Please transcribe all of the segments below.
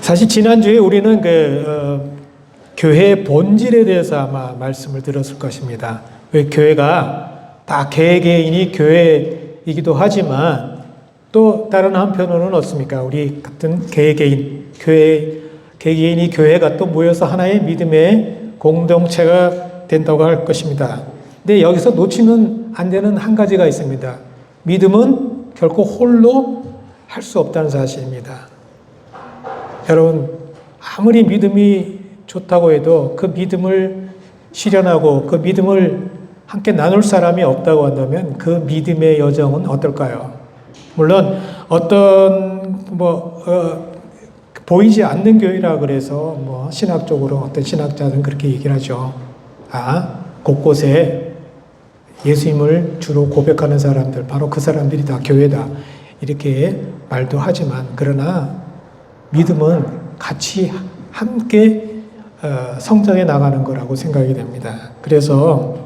사실 지난주에 우리는 교회의 본질에 대해서 아마 말씀을 들었을 것입니다. 왜 교회가 다 개개인이 교회이기도 하지만 또 다른 한편으로는 어떻습니까? 우리 같은 개개인이 교회가 또 모여서 하나의 믿음의 공동체가 된다고 할 것입니다. 근데 여기서 놓치면 안 되는 한 가지가 있습니다. 믿음은 결코 홀로 할 수 없다는 사실입니다. 여러분, 아무리 믿음이 좋다고 해도 그 믿음을 실현하고 그 믿음을 함께 나눌 사람이 없다고 한다면 그 믿음의 여정은 어떨까요? 물론 어떤 보이지 않는 교회라 그래서 신학적으로 어떤 신학자들은 그렇게 얘기를 하죠. 곳곳에 예수님을 주로 고백하는 사람들, 바로 그 사람들이 다 교회다. 이렇게 말도 하지만, 그러나 믿음은 같이 함께 성장해 나가는 거라고 생각이 됩니다. 그래서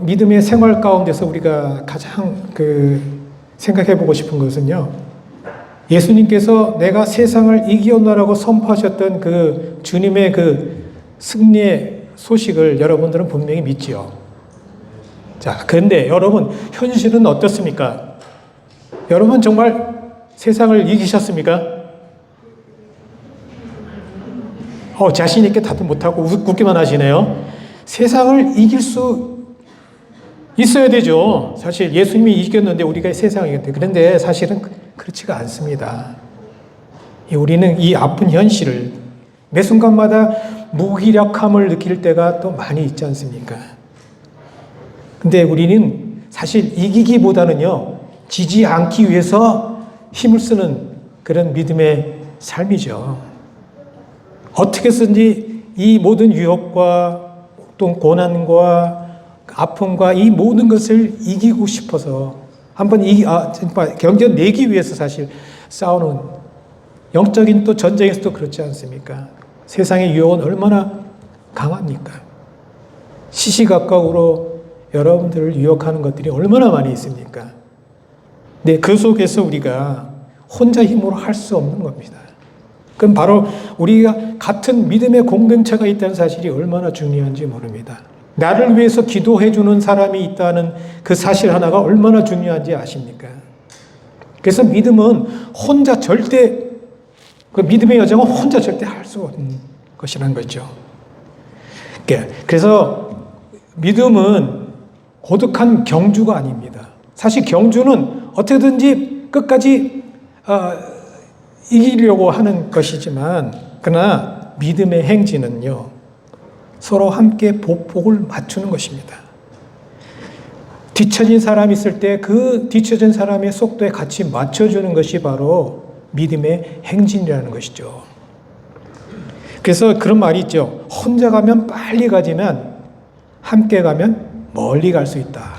믿음의 생활 가운데서 우리가 가장 생각해 보고 싶은 것은요, 예수님께서 내가 세상을 이기었노라고 선포하셨던 그 주님의 그 승리의 소식을 여러분들은 분명히 믿지요. 자, 그런데 여러분, 현실은 어떻습니까? 여러분 정말 세상을 이기셨습니까? 자신 있게 답도 못하고 웃기만 하시네요. 세상을 이길 수 있어야 되죠. 사실 예수님이 이겼는데 우리가 세상을 이겼는데, 그런데 사실은 그렇지가 않습니다. 우리는 이 아픈 현실을 매 순간마다 무기력함을 느낄 때가 또 많이 있지 않습니까? 근데 우리는 사실 이기기보다는요, 지지 않기 위해서 힘을 쓰는 그런 믿음의 삶이죠. 어떻게든지 이 모든 유혹과 또 고난과 아픔과 이 모든 것을 이기고 싶어서 한번 견뎌내기 위해서 사실 싸우는 영적인 또 전쟁에서도 그렇지 않습니까? 세상의 유혹은 얼마나 강합니까? 시시각각으로 여러분들을 유혹하는 것들이 얼마나 많이 있습니까? 근데 그 속에서 우리가 혼자 힘으로 할 수 없는 겁니다. 그럼 바로 우리가 같은 믿음의 공동체가 있다는 사실이 얼마나 중요한지 모릅니다. 나를 위해서 기도해 주는 사람이 있다는 그 사실 하나가 얼마나 중요한지 아십니까? 그래서 믿음은 혼자 절대, 그 믿음의 여정은 혼자 절대 할 수 없는 것이라는 거죠. 그래서 믿음은 고독한 경주가 아닙니다. 사실 경주는 어떻게든지 끝까지 이기려고 하는 것이지만, 그러나 믿음의 행진은요, 서로 함께 보폭을 맞추는 것입니다. 뒤처진 사람이 있을 때 그 뒤처진 사람의 속도에 같이 맞춰주는 것이 바로 믿음의 행진이라는 것이죠. 그래서 그런 말이 있죠. 혼자 가면 빨리 가지만 함께 가면 멀리 갈 수 있다.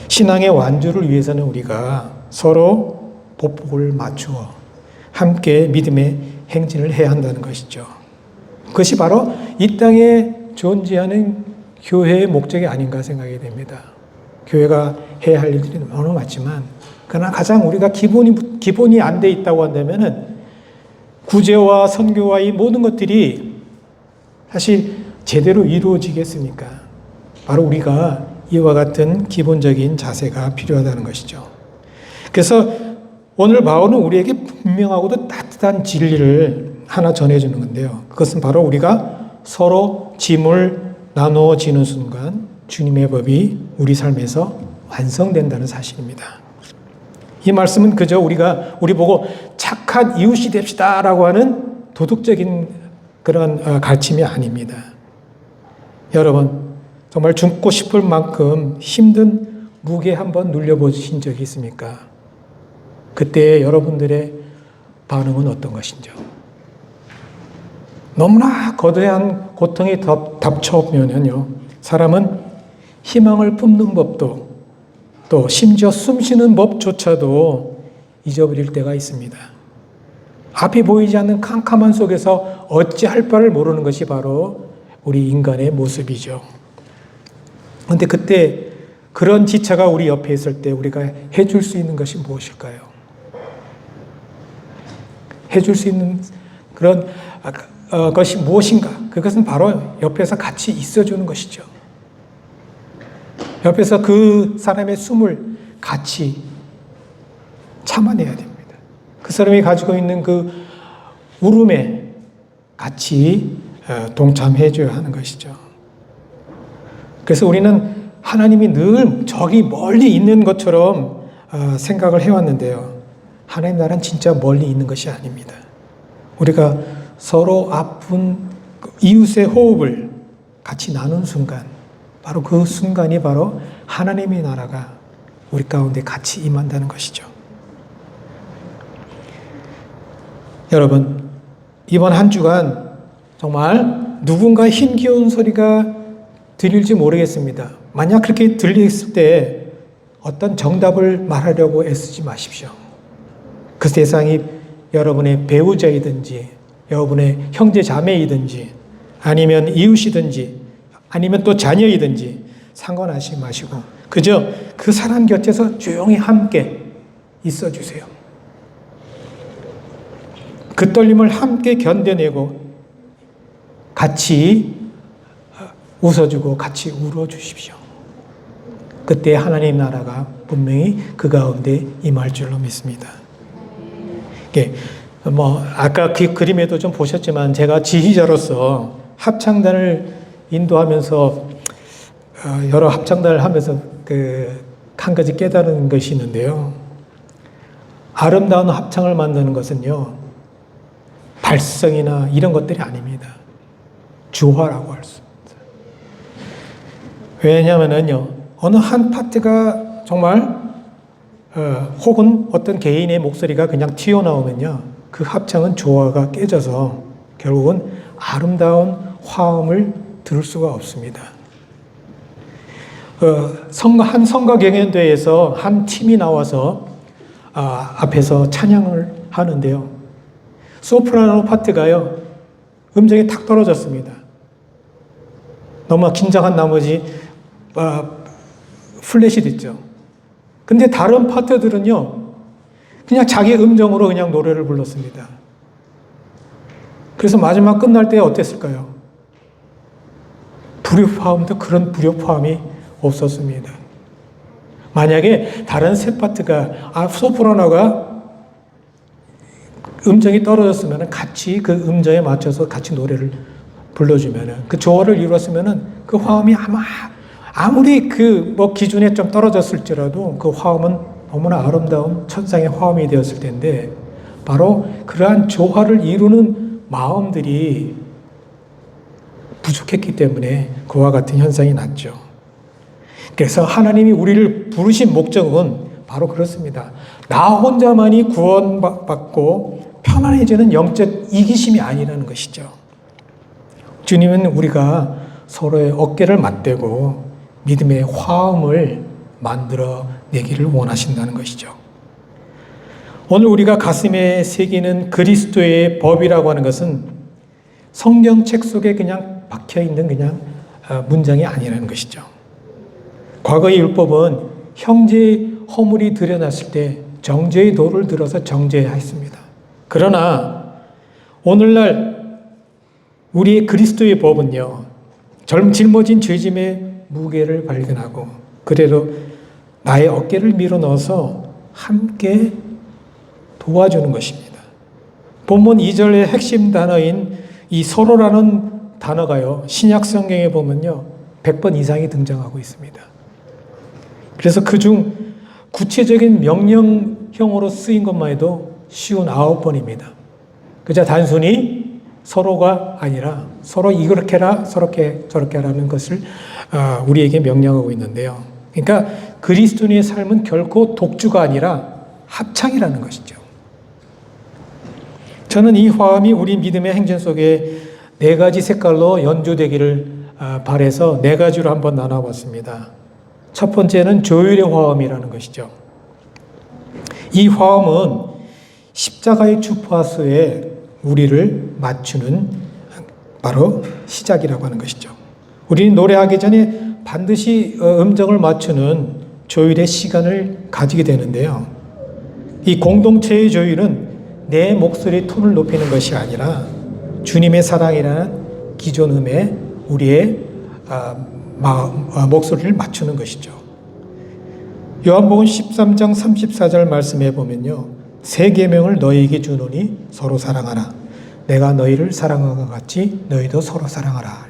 신앙의 완주를 위해서는 우리가 서로 보폭을 맞추어 함께 믿음의 행진을 해야 한다는 것이죠. 그것이 바로 이 땅에 존재하는 교회의 목적이 아닌가 생각이 됩니다. 교회가 해야 할 일들이 너무 많지만, 그러나 가장 우리가 기본이 안 돼 있다고 한다면은 구제와 선교와 이 모든 것들이 사실 제대로 이루어지겠습니까? 바로 우리가 이와 같은 기본적인 자세가 필요하다는 것이죠. 그래서 오늘 바울은 우리에게 분명하고도 따뜻한 진리를 하나 전해주는 건데요. 그것은 바로 우리가 서로 짐을 나누어지는 순간 주님의 법이 우리 삶에서 완성된다는 사실입니다. 이 말씀은 그저 우리 보고 착한 이웃이 됩시다라고 하는 도덕적인 그런 가르침이 아닙니다. 여러분, 정말 죽고 싶을 만큼 힘든 무게 한번 눌려보신 적이 있습니까? 그때 여러분들의 반응은 어떤 것인지요? 너무나 거대한 고통이 닥쳐오면요, 사람은 희망을 품는 법도, 또 심지어 숨쉬는 법조차도 잊어버릴 때가 있습니다. 앞이 보이지 않는 캄캄한 속에서 어찌할 바를 모르는 것이 바로 우리 인간의 모습이죠. 그런데 그때 그런 지체가 우리 옆에 있을 때 우리가 해줄 수 있는 것이 무엇일까요? 해줄 수 있는 그런 것이 무엇인가? 그것은 바로 옆에서 같이 있어주는 것이죠. 옆에서 그 사람의 숨을 같이 참아내야 됩니다. 그 사람이 가지고 있는 그 울음에 같이 동참해 줘야 하는 것이죠. 그래서 우리는 하나님이 늘 저기 멀리 있는 것처럼 생각을 해왔는데요. 하나님 나라는 진짜 멀리 있는 것이 아닙니다. 우리가 서로 아픈 이웃의 호흡을 같이 나눈 순간, 바로 그 순간이 바로 하나님의 나라가 우리 가운데 같이 임한다는 것이죠. 여러분, 이번 한 주간 정말 누군가 힘겨운 소리가 들릴지 모르겠습니다. 만약 그렇게 들렸을 때 어떤 정답을 말하려고 애쓰지 마십시오. 그 대상이 여러분의 배우자이든지 여러분의 형제 자매이든지 아니면 이웃이든지 아니면 또 자녀이든지 상관하지 마시고 그저 그 사람 곁에서 조용히 함께 있어 주세요. 그 떨림을 함께 견뎌내고 같이 웃어주고 같이 울어주십시오. 그때 하나님 나라가 분명히 그 가운데 임할 줄로 믿습니다. 아까 그 그림에도 좀 보셨지만 제가 지휘자로서 합창단을 인도하면서 여러 합창단을 하면서 한 가지 깨달은 것이 있는데요. 아름다운 합창을 만드는 것은요, 발성이나 이런 것들이 아닙니다. 조화라고 할 수 있습니다. 왜냐하면요, 어느 한 파트가 정말 혹은 어떤 개인의 목소리가 그냥 튀어나오면요, 그 합창은 조화가 깨져서 결국은 아름다운 화음을 들을 수가 없습니다. 한 성가 경연대회에서 한 팀이 나와서 앞에서 찬양을 하는데요. 소프라노 파트가요, 음정이 탁 떨어졌습니다. 너무 긴장한 나머지 플랫이 됐죠. 근데 다른 파트들은요, 그냥 자기 음정으로 그냥 노래를 불렀습니다. 그래서 마지막 끝날 때 어땠을까요? 불협화음도 그런 불협화음이 없었습니다. 만약에 다른 세 파트가 소프라노가 음정이 떨어졌으면 같이 그 음정에 맞춰서 같이 노래를 불러주면 그 조화를 이루었으면 그 화음이 아무리 기준에 좀 떨어졌을지라도 그 화음은 너무나 아름다운 천상의 화음이 되었을 텐데 바로 그러한 조화를 이루는 마음들이 부족했기 때문에 그와 같은 현상이 났죠. 그래서 하나님이 우리를 부르신 목적은 바로 그렇습니다. 나 혼자만이 구원받고 편안해지는 영적 이기심이 아니라는 것이죠. 주님은 우리가 서로의 어깨를 맞대고 믿음의 화음을 만들어 내기를 원하신다는 것이죠. 오늘 우리가 가슴에 새기는 그리스도의 법이라고 하는 것은 성경책 속에 그냥 박혀있는 그냥 문장이 아니라는 것이죠. 과거의 율법은 형제의 허물이 드러났을 때 정죄의 도를 들어서 정죄했습니다. 그러나 오늘날 우리의 그리스도의 법은요, 짊어진 죄짐의 무게를 발견하고 그대로 나의 어깨를 밀어 넣어서 함께 도와주는 것입니다. 본문 2절의 핵심 단어인 이 서로라는 단어가요, 신약 성경에 보면요 100번 이상이 등장하고 있습니다. 그래서 그중 구체적인 명령형으로 쓰인 것만 해도 59번입니다. 그저 단순히 서로가 아니라 서로 이렇게 해라, 저렇게 하라는 것을 우리에게 명령하고 있는데요. 그러니까 그리스도인의 삶은 결코 독주가 아니라 합창이라는 것이죠. 저는 이 화음이 우리 믿음의 행전 속에 4가지 색깔로 연주되기를 바라서 4가지로 한번 나눠봤습니다. 첫 번째는 조율의 화음이라는 것이죠. 이 화음은 십자가의 주파수에 우리를 맞추는 바로 시작이라고 하는 것이죠. 우리는 노래하기 전에 반드시 음정을 맞추는 조율의 시간을 가지게 되는데요. 이 공동체의 조율은 내 목소리 톤을 높이는 것이 아니라 주님의 사랑이라는 기존 음에 우리의 목소리를 맞추는 것이죠. 요한복음 13장 34절 말씀해 보면요. 새 계명을 너희에게 주노니 서로 사랑하라. 내가 너희를 사랑한 것 같이 너희도 서로 사랑하라.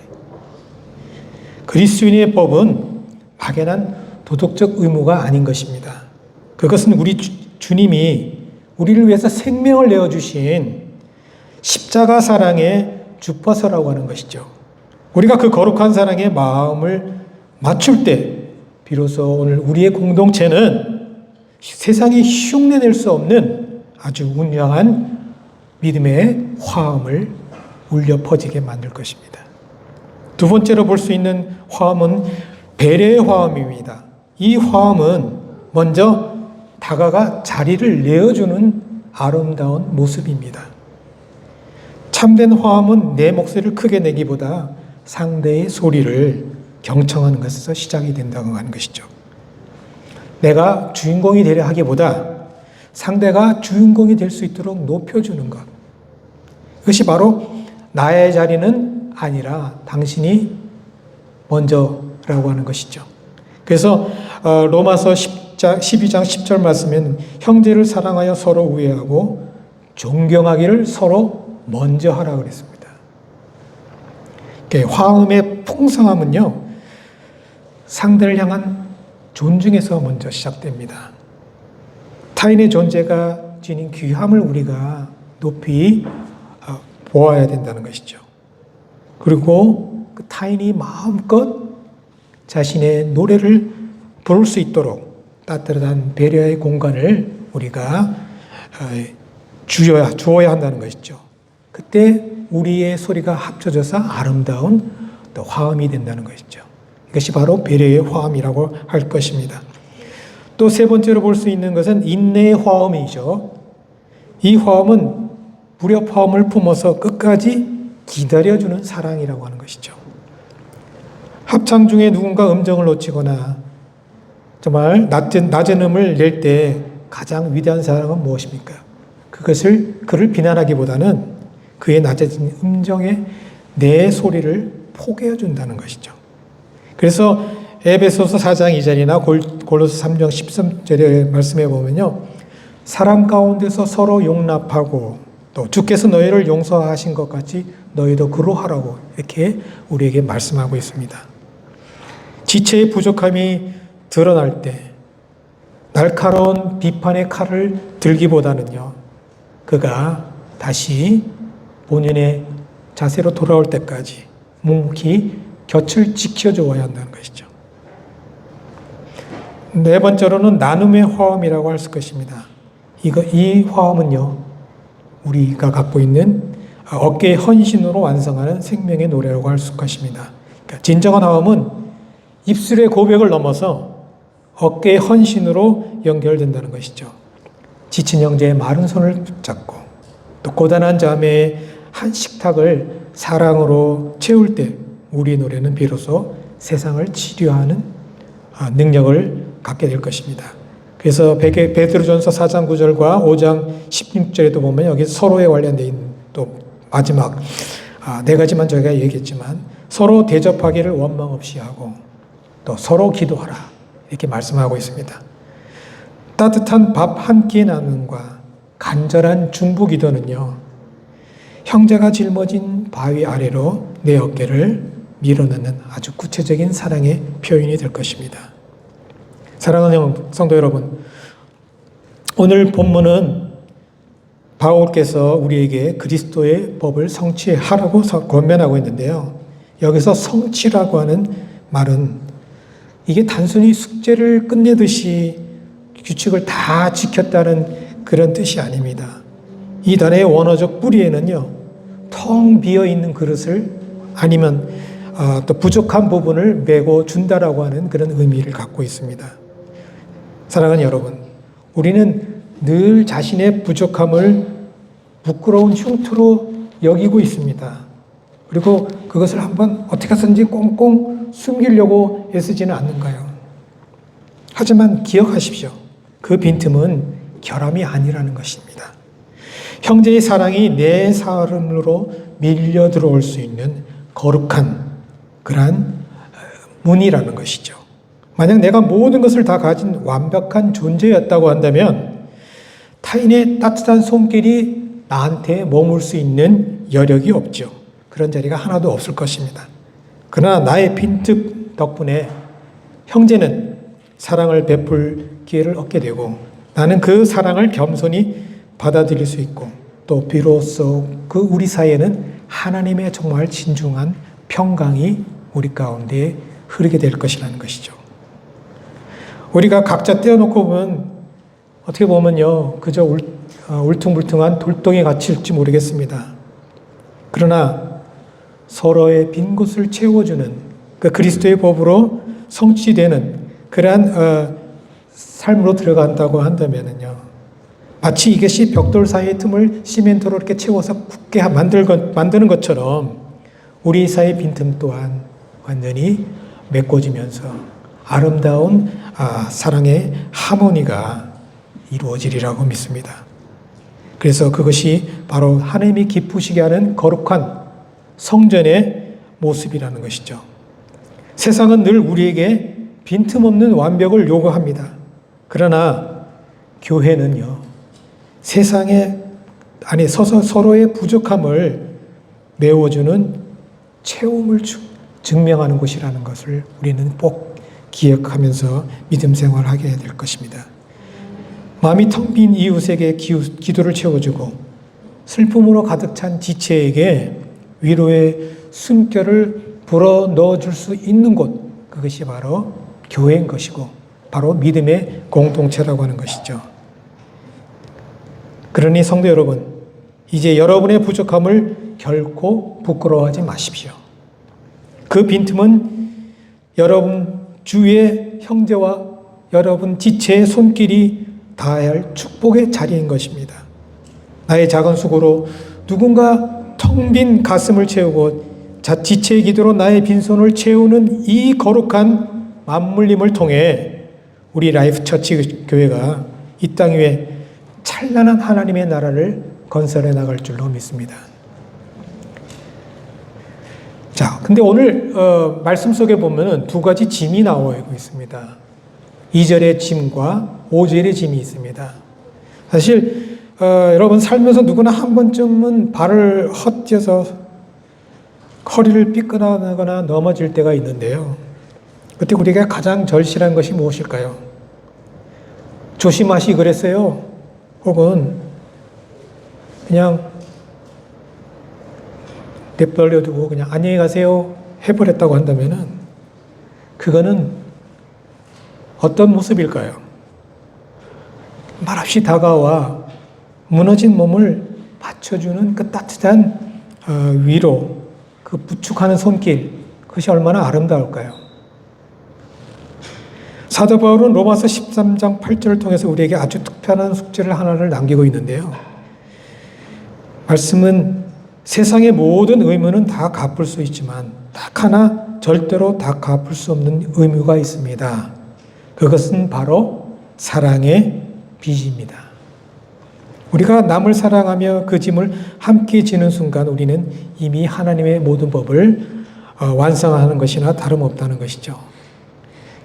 그리스도인의 법은 막연한 도덕적 의무가 아닌 것입니다. 그것은 우리 주님이 우리를 위해서 생명을 내어주신 십자가 사랑의 주파서라고 하는 것이죠. 우리가 그 거룩한 사랑의 마음을 맞출 때 비로소 오늘 우리의 공동체는 세상이 흉내낼 수 없는 아주 운명한 믿음의 화음을 울려 퍼지게 만들 것입니다. 두 번째로 볼 수 있는 화음은 배려의 화음입니다. 이 화음은 먼저 다가가 자리를 내어주는 아름다운 모습입니다. 참된 화음은 내 목소리를 크게 내기보다 상대의 소리를 경청하는 것에서 시작이 된다고 하는 것이죠. 내가 주인공이 되려 하기보다 상대가 주인공이 될 수 있도록 높여주는 것. 그것이 바로 나의 자리는 아니라 당신이 먼저라고 하는 것이죠. 그래서 로마서 12장 10절 말씀에는 형제를 사랑하여 서로 우애하고 존경하기를 서로 먼저 하라 그랬습니다. 화음의 풍성함은요, 상대를 향한 존중에서 먼저 시작됩니다. 타인의 존재가 지닌 귀함을 우리가 높이 보아야 된다는 것이죠. 그리고 그 타인이 마음껏 자신의 노래를 부를 수 있도록 따뜻한 배려의 공간을 우리가 주어야 한다는 것이죠. 그때 우리의 소리가 합쳐져서 아름다운 또 화음이 된다는 것이죠. 이것이 바로 배려의 화음이라고 할 것입니다. 또 세 번째로 볼 수 있는 것은 인내의 화음이죠. 이 화음은 불협화음을 품어서 끝까지 기다려주는 사랑이라고 하는 것이죠. 합창 중에 누군가 음정을 놓치거나 정말 낮은 음을 낼 때 가장 위대한 사랑은 무엇입니까? 그를 비난하기보다는 그의 낮아진 음정에 내 소리를 포개어 준다는 것이죠. 그래서 에베소서 4장 2절이나 골로새 3장 13절에 말씀해 보면요. 사람 가운데서 서로 용납하고 또 주께서 너희를 용서하신 것 같이 너희도 그러하라고 이렇게 우리에게 말씀하고 있습니다. 지체의 부족함이 드러날 때 날카로운 비판의 칼을 들기보다는요. 그가 다시 본연의 자세로 돌아올 때까지 묵묵히 곁을 지켜줘야 한다는 것이죠. 네 번째로는 나눔의 화음이라고 할 것입니다. 이 화음은요, 우리가 갖고 있는 어깨의 헌신으로 완성하는 생명의 노래라고 할 것입니다. 그러니까 진정한 화음은 입술의 고백을 넘어서 어깨의 헌신으로 연결된다는 것이죠. 지친 형제의 마른 손을 붙잡고 또 고단한 자매의 한 식탁을 사랑으로 채울 때 우리 노래는 비로소 세상을 치료하는 능력을 갖게 될 것입니다. 그래서 베드로전서 4장 9절과 5장 16절에도 보면 여기 서로에 관련되어 있는 또 마지막 네 가지만 저희가 얘기했지만 서로 대접하기를 원망 없이 하고 또 서로 기도하라 이렇게 말씀하고 있습니다. 따뜻한 밥 한 끼 나눔과 간절한 중보 기도는요. 형제가 짊어진 바위 아래로 내 어깨를 밀어넣는 아주 구체적인 사랑의 표현이 될 것입니다. 사랑하는 성도 여러분, 오늘 본문은 바울께서 우리에게 그리스도의 법을 성취하라고 권면하고 있는데요. 여기서 성취라고 하는 말은 이게 단순히 숙제를 끝내듯이 규칙을 다 지켰다는 그런 뜻이 아닙니다. 이 단어의 원어적 뿌리에는요, 텅 비어 있는 그릇을 아니면 또 부족한 부분을 메고 준다라고 하는 그런 의미를 갖고 있습니다. 사랑하는 여러분, 우리는 늘 자신의 부족함을 부끄러운 흉터로 여기고 있습니다. 그리고 그것을 한번 어떻게 해서든지 꽁꽁 숨기려고 애쓰지는 않는가요? 하지만 기억하십시오. 그 빈틈은 결함이 아니라는 것입니다. 형제의 사랑이 내 삶으로 밀려 들어올 수 있는 거룩한 그러한 문이라는 것이죠. 만약 내가 모든 것을 다 가진 완벽한 존재였다고 한다면 타인의 따뜻한 손길이 나한테 머물 수 있는 여력이 없죠. 그런 자리가 하나도 없을 것입니다. 그러나 나의 빈틈 덕분에 형제는 사랑을 베풀 기회를 얻게 되고 나는 그 사랑을 겸손히 받아들일 수 있고 또 비로소 그 우리 사이에는 하나님의 정말 진중한 평강이 우리 가운데 흐르게 될 것이라는 것이죠. 우리가 각자 떼어놓고 보면 어떻게 보면요 그저 울퉁불퉁한 돌덩이 같일지 모르겠습니다. 그러나 서로의 빈 곳을 채워주는 그 그리스도의 법으로 성취되는 그러한 삶으로 들어간다고 한다면요 마치 이것이 벽돌 사이의 틈을 시멘트로 이렇게 채워서 굳게 만드는 것처럼 우리 사이의 빈틈 또한 완전히 메꿔지면서 아름다운 사랑의 하모니가 이루어지리라고 믿습니다. 그래서 그것이 바로 하나님이 기쁘시게 하는 거룩한 성전의 모습이라는 것이죠. 세상은 늘 우리에게 빈틈없는 완벽을 요구합니다. 그러나 교회는요, 세상에 안에 서서 서로의 부족함을 메워주는 채움을 증명하는 곳이라는 것을 우리는 꼭 기억하면서 믿음 생활하게 될 것입니다. 마음이 텅 빈 이웃에게 기도를 채워주고 슬픔으로 가득 찬 지체에게 위로의 숨결을 불어 넣어줄 수 있는 곳, 그것이 바로 교회인 것이고 바로 믿음의 공동체라고 하는 것이죠. 그러니 성도 여러분, 이제 여러분의 부족함을 결코 부끄러워하지 마십시오. 그 빈틈은 여러분 주위의 형제와 여러분 지체의 손길이 닿아야 할 축복의 자리인 것입니다. 나의 작은 수고로 누군가 텅 빈 가슴을 채우고 지체의 기도로 나의 빈손을 채우는 이 거룩한 맞물림을 통해 우리 라이프 처치 교회가 이 땅 위에 찬란한 하나님의 나라를 건설해 나갈 줄로 믿습니다. 자, 근데 오늘 말씀 속에 보면은 두 가지 짐이 나오고 있습니다. 2절의 짐과 5절의 짐이 있습니다. 사실 여러분 살면서 누구나 한 번쯤은 발을 헛디뎌서 허리를 삐끗하거나 넘어질 때가 있는데요. 그때 우리가 가장 절실한 것이 무엇일까요? 조심하시 그랬어요. 혹은 그냥 내버려두고 그냥 안녕히 가세요 해버렸다고 한다면은 그거는 어떤 모습일까요? 말없이 다가와 무너진 몸을 받쳐주는 그 따뜻한 위로, 그 부축하는 손길, 그것이 얼마나 아름다울까요? 사도 바울은 로마서 13장 8절을 통해서 우리에게 아주 특별한 숙제를 하나를 남기고 있는데요. 말씀은 세상의 모든 의무는 다 갚을 수 있지만 딱 하나 절대로 다 갚을 수 없는 의무가 있습니다. 그것은 바로 사랑의 빚입니다. 우리가 남을 사랑하며 그 짐을 함께 지는 순간 우리는 이미 하나님의 모든 법을 완성하는 것이나 다름없다는 것이죠.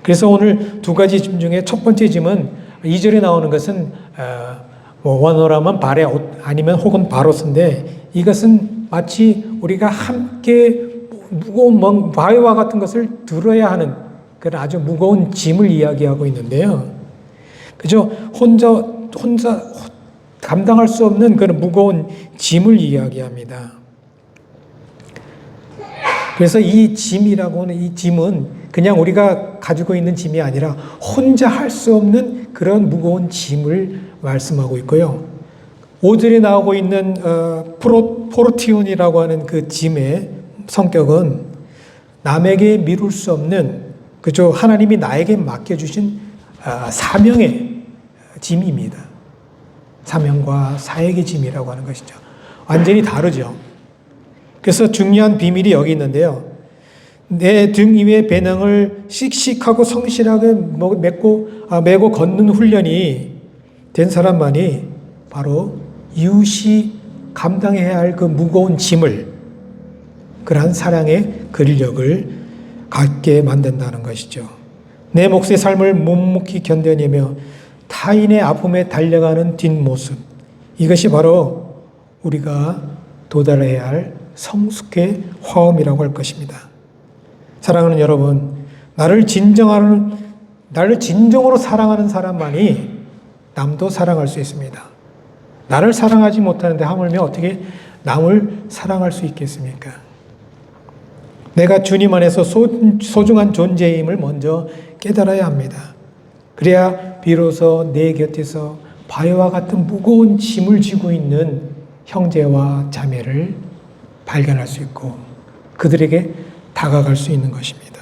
그래서 오늘 두 가지 짐 중에 첫 번째 짐은 2절에 나오는 것은 원어라면 발의 옷 아니면 혹은 바로스인데 이것은 마치 우리가 함께 무거운 바위와 같은 것을 들어야 하는 그런 아주 무거운 짐을 이야기하고 있는데요. 그죠? 혼자 감당할 수 없는 그런 무거운 짐을 이야기합니다. 그래서 이 짐이라고 하는 이 짐은 그냥 우리가 가지고 있는 짐이 아니라 혼자 할 수 없는 그런 무거운 짐을 말씀하고 있고요. 5절에 나오고 있는 포르티온이라고 하는 그 짐의 성격은 남에게 미룰 수 없는 그죠? 하나님이 나에게 맡겨주신 사명의 짐입니다. 사명과 사역의 짐이라고 하는 것이죠. 완전히 다르죠. 그래서 중요한 비밀이 여기 있는데요. 내 등 위에 배낭을 씩씩하고 성실하게 메고 걷는 훈련이 된 사람만이 바로 이웃이 감당해야 할 그 무거운 짐을 그러한 사랑의 근력을 갖게 만든다는 것이죠. 내 몫의 삶을 묵묵히 견뎌내며 타인의 아픔에 달려가는 뒷모습, 이것이 바로 우리가 도달해야 할 성숙의 화엄이라고 할 것입니다. 사랑하는 여러분, 나를 진정으로 사랑하는 사람만이 남도 사랑할 수 있습니다. 나를 사랑하지 못하는데 하물며 어떻게 남을 사랑할 수 있겠습니까? 내가 주님 안에서 소중한 존재임을 먼저 깨달아야 합니다. 그래야 비로소 내 곁에서 바위와 같은 무거운 짐을 지고 있는 형제와 자매를 발견할 수 있고 그들에게 다가갈 수 있는 것입니다.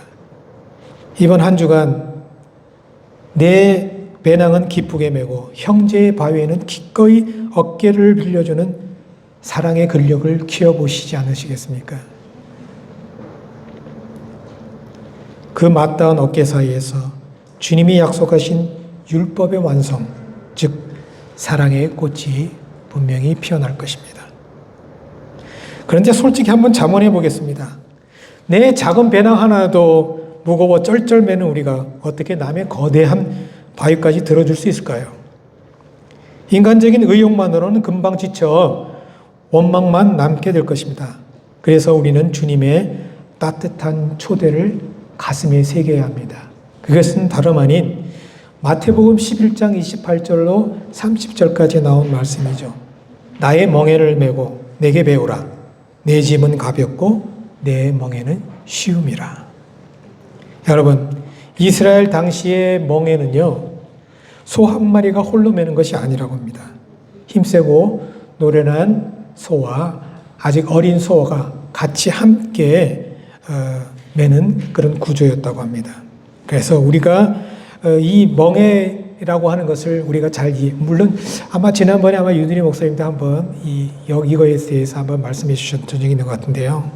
이번 한 주간 내 배낭은 기쁘게 메고 형제의 바위에는 기꺼이 어깨를 빌려주는 사랑의 근력을 키워보시지 않으시겠습니까? 그 맞닿은 어깨 사이에서 주님이 약속하신 율법의 완성, 즉 사랑의 꽃이 분명히 피어날 것입니다. 그런데 솔직히 한번 자문해 보겠습니다. 내 작은 배낭 하나도 무거워 쩔쩔매는 우리가 어떻게 남의 거대한 바위까지 들어줄 수 있을까요? 인간적인 의욕만으로는 금방 지쳐 원망만 남게 될 것입니다. 그래서 우리는 주님의 따뜻한 초대를 가슴에 새겨야 합니다. 그것은 다름 아닌 마태복음 11장 28절로 30절까지 나온 말씀이죠. 나의 멍에를 메고 내게 배우라. 내 짐은 가볍고 내 멍에는 쉬움이라. 여러분, 이스라엘 당시의 멍에는요, 소 한 마리가 홀로 매는 것이 아니라고 합니다. 힘세고 노련한 소와 아직 어린 소가 같이 함께 매는 그런 구조였다고 합니다. 그래서 우리가 이 멍에라고 하는 것을 우리가 잘 물론 아마 지난번에 유드리 목사님도 한번 이거에 대해서 한번 말씀해 주셨던 적이 있는 것 같은데요.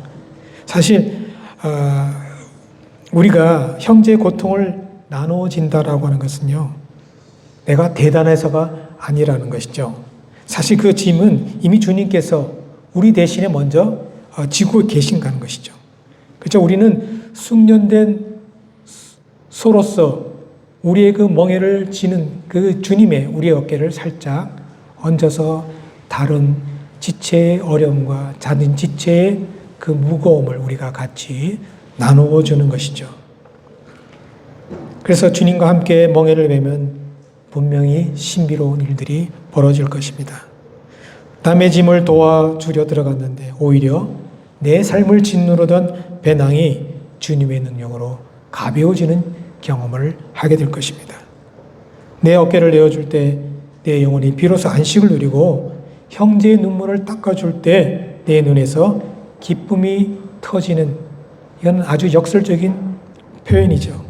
사실 우리가 형제의 고통을 나눠진다라고 하는 것은요, 내가 대단해서가 아니라는 것이죠. 사실 그 짐은 이미 주님께서 우리 대신에 먼저 지고 계신다는 것이죠. 그렇죠? 우리는 숙련된 소로서 우리의 그 멍에를 지는 그 주님의 우리의 어깨를 살짝 얹어서 다른 지체의 어려움과 작은 지체의 그 무거움을 우리가 같이 나누어 주는 것이죠. 그래서 주님과 함께 멍에를 매면 분명히 신비로운 일들이 벌어질 것입니다. 남의 짐을 도와주려 들어갔는데 오히려 내 삶을 짓누르던 배낭이 주님의 능력으로 가벼워지는 경험을 하게 될 것입니다. 내 어깨를 내어줄 때 내 영혼이 비로소 안식을 누리고 형제의 눈물을 닦아줄 때 내 눈에서 기쁨이 터지는, 이건 아주 역설적인 표현이죠.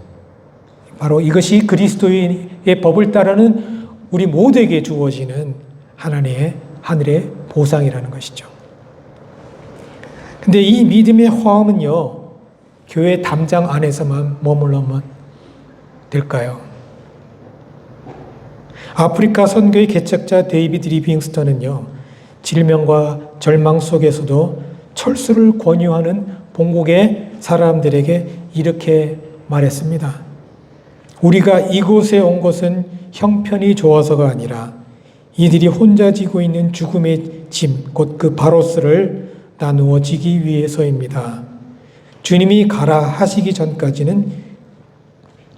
바로 이것이 그리스도의 법을 따르는 우리 모두에게 주어지는 하나님의 하늘의 보상이라는 것이죠. 근데 이 믿음의 화음은요, 교회 담장 안에서만 머물러면 될까요? 아프리카 선교의 개척자 데이비드 리빙스턴은요, 질병과 절망 속에서도 철수를 권유하는 본국의 사람들에게 이렇게 말했습니다. 우리가 이곳에 온 것은 형편이 좋아서가 아니라 이들이 혼자 지고 있는 죽음의 짐, 곧 그 바로스를 나누어 지기 위해서입니다. 주님이 가라 하시기 전까지는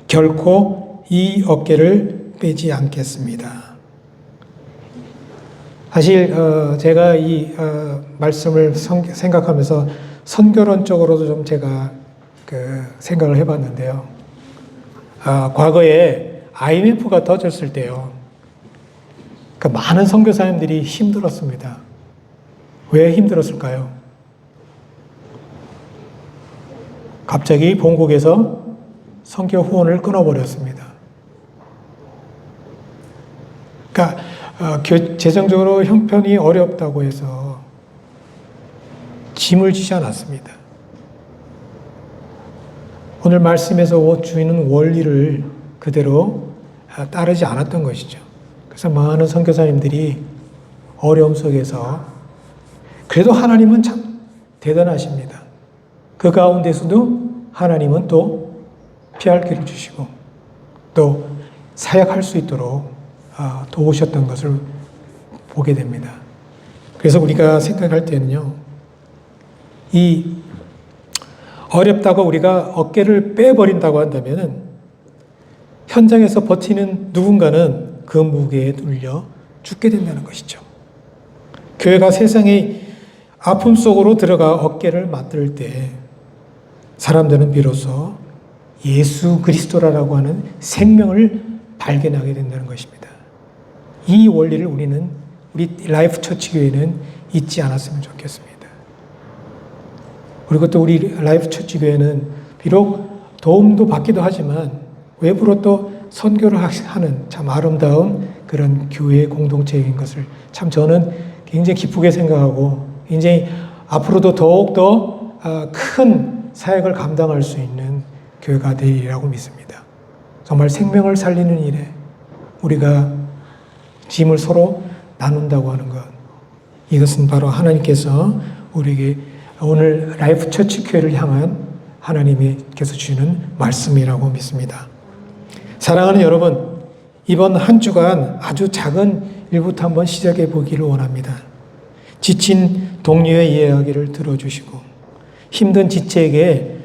결코 이 어깨를 빼지 않겠습니다. 사실 제가 이 말씀을 생각하면서 선교론적으로도 좀 제가 생각을 해봤는데요. 과거에 IMF가 터졌을 때요, 많은 선교사님들이 힘들었습니다. 왜 힘들었을까요? 갑자기 본국에서 선교 후원을 끊어버렸습니다. 그러니까 재정적으로 형편이 어렵다고 해서 짐을 지지 않았습니다. 오늘 말씀에서 주는 원리를 그대로 따르지 않았던 것이죠. 그래서 많은 선교사님들이 어려움 속에서 그래도 하나님은 참 대단하십니다. 그 가운데서도 하나님은 또 피할 길을 주시고 또 사역할 수 있도록 도우셨던 것을 보게 됩니다. 그래서 우리가 생각할 때는요, 이 어렵다고 우리가 어깨를 빼버린다고 한다면은 현장에서 버티는 누군가는 그 무게에 눌려 죽게 된다는 것이죠. 교회가 세상의 아픔 속으로 들어가 어깨를 맞들 때 사람들은 비로소 예수 그리스도라고 하는 생명을 발견하게 된다는 것입니다. 이 원리를 우리 라이프 처치 교회는 잊지 않았으면 좋겠습니다. 그리고 또 우리 라이프 처치 교회는 비록 도움도 받기도 하지만 외부로 또 선교를 하는 참 아름다운 그런 교회 공동체인 것을 참 저는 굉장히 기쁘게 생각하고 굉장히 앞으로도 더욱더 큰 사역을 감당할 수 있는 교회가 되리라고 믿습니다. 정말 생명을 살리는 일에 우리가 짐을 서로 나눈다고 하는 것, 이것은 바로 하나님께서 우리에게 오늘 라이프 처치 교회를 향한 하나님께서 주시는 말씀이라고 믿습니다. 사랑하는 여러분, 이번 한 주간 아주 작은 일부터 한번 시작해 보기를 원합니다. 지친 동료의 이야기를 들어주시고 힘든 지체에게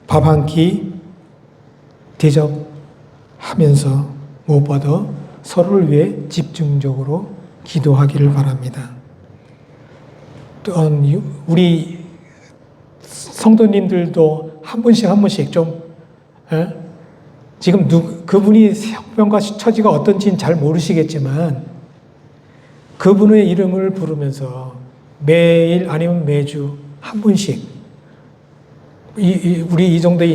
밥 한 끼 대접하면서 무엇보다 서로를 위해 집중적으로 기도하기를 바랍니다. 또 우리 성도님들도 한 분씩 좀 지금 그분이 형편과 처지가 어떤지는 잘 모르시겠지만 그분의 이름을 부르면서 매일 아니면 매주 한 분씩 우리 이 정도의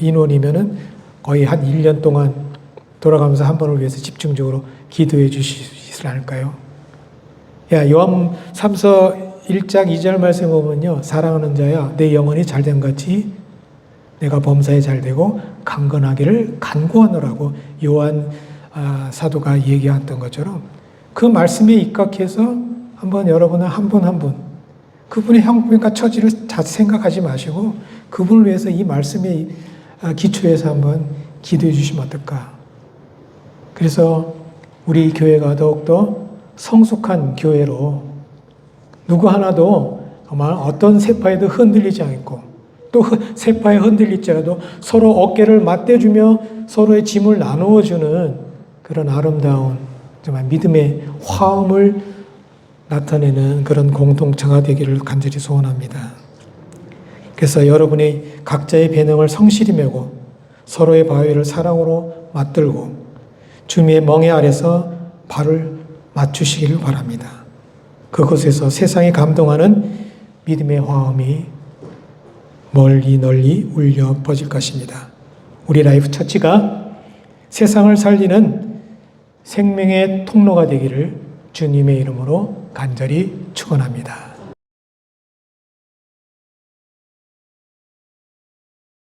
인원이면은 거의 한 1년 동안 돌아가면서 한 번을 위해서 집중적으로 기도해 주시지 않을까요? 요한 3서 1장 2절 말씀에 보면요, 사랑하는 자야 내 영혼이 잘된 같이 내가 범사에 잘되고 강건하기를 간구하노라고 요한 사도가 얘기했던 것처럼 그 말씀에 입각해서 한번 여러분은 한 분 그분의 형편과 처지를 자주 생각하지 마시고 그분을 위해서 이 말씀에 기초해서 한번 기도해 주시면 어떨까. 그래서 우리 교회가 더욱더 성숙한 교회로 누구 하나도 정말 어떤 세파에도 흔들리지 않고 또 세파에 흔들릴지라도 서로 어깨를 맞대주며 서로의 짐을 나누어주는 그런 아름다운 정말 믿음의 화음을 나타내는 그런 공동체가 되기를 간절히 소원합니다. 그래서 여러분의 각자의 배낭을 성실히 메고 서로의 바위를 사랑으로 맞들고 주님의 멍에 아래서 발을 맞추시기를 바랍니다. 그곳에서 세상이 감동하는 믿음의 화음이 멀리 널리 울려 퍼질 것입니다. 우리 라이프 처치가 세상을 살리는 생명의 통로가 되기를 주님의 이름으로 간절히 축원합니다.